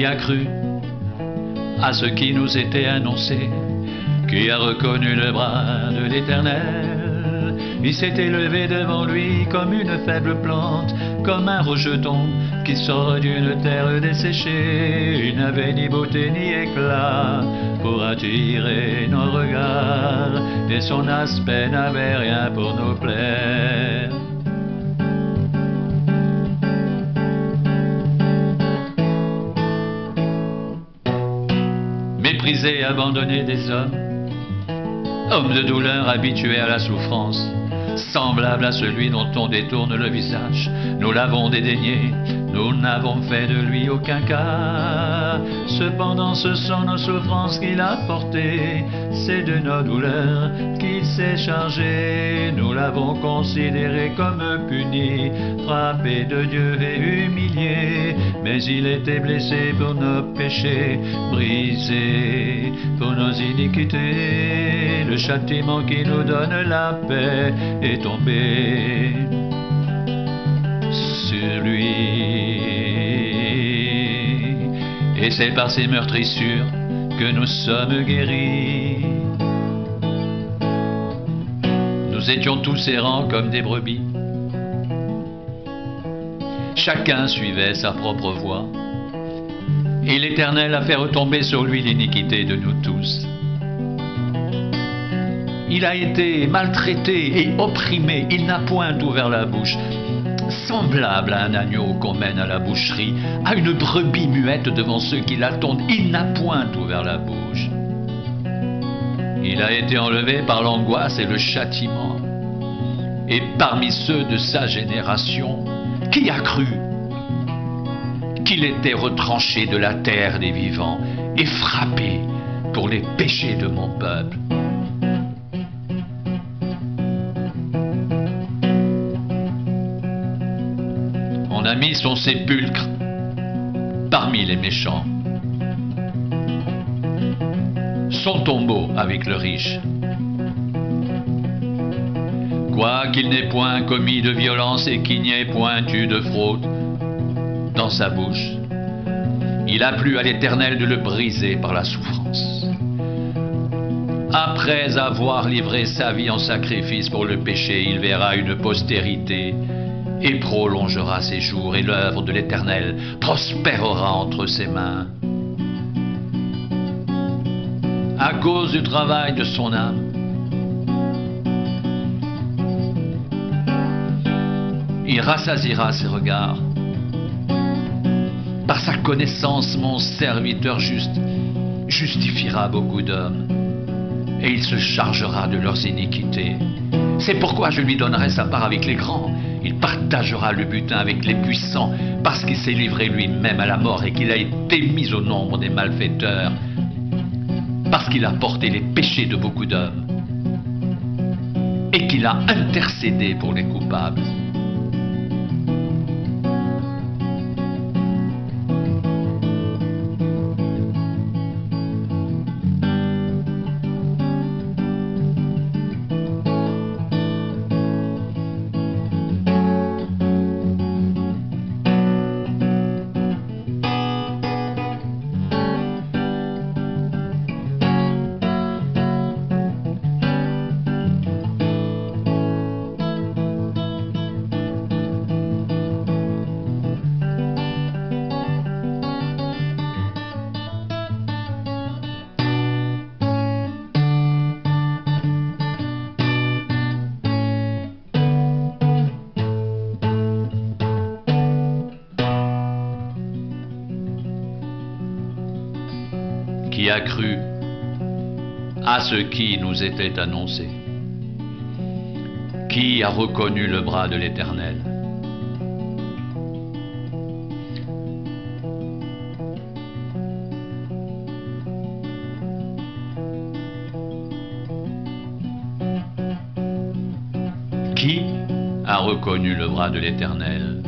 Qui a cru à ce qui nous était annoncé? Qui a reconnu le bras de l'Éternel? Il s'était levé devant lui comme une faible plante, comme un rejeton qui sort d'une terre desséchée. Il n'avait ni beauté ni éclat pour attirer nos regards, et son aspect n'avait rien pour nous plaire. Méprisé, abandonné des hommes, homme de douleur habitué à la souffrance, semblable à celui dont on détourne le visage, nous l'avons dédaigné, nous n'avons fait de lui aucun cas. Cependant ce sont nos souffrances qu'il a portées, c'est de nos douleurs qu'il s'est chargé. Nous l'avons considéré comme puni, frappé de Dieu et humilié, mais il était blessé pour nos péchés, brisé pour nos iniquités. Le châtiment qui nous donne la paix est tombé sur lui, et c'est par ses meurtrissures que nous sommes guéris. Nous étions tous errants comme des brebis, chacun suivait sa propre voie, et l'Éternel a fait retomber sur lui l'iniquité de nous tous. Il a été maltraité et opprimé, il n'a point ouvert la bouche. Semblable à un agneau qu'on mène à la boucherie, à une brebis muette devant ceux qui l'attendent, il n'a point ouvert la bouche. Il a été enlevé par l'angoisse et le châtiment. Et parmi ceux de sa génération, qui a cru qu'il était retranché de la terre des vivants et frappé pour les péchés de mon peuple? On a mis son sépulcre parmi les méchants, son tombeau avec le riche. Quoiqu'il n'ait point commis de violence et qu'il n'y ait point eu de fraude dans sa bouche, il a plu à l'Éternel de le briser par la souffrance. Après avoir livré sa vie en sacrifice pour le péché, il verra une postérité et prolongera ses jours, et l'œuvre de l'Éternel prospérera entre ses mains. À cause du travail de son âme, il rassasiera ses regards. Par sa connaissance, mon serviteur juste justifiera beaucoup d'hommes, et il se chargera de leurs iniquités. C'est pourquoi je lui donnerai sa part avec les grands. Il partagera le butin avec les puissants, parce qu'il s'est livré lui-même à la mort et qu'il a été mis au nombre des malfaiteurs, parce qu'il a porté les péchés de beaucoup d'hommes et qu'il a intercédé pour les coupables. Qui a cru à ce qui nous était annoncé? Qui a reconnu le bras de l'Éternel? Qui a reconnu le bras de l'Éternel?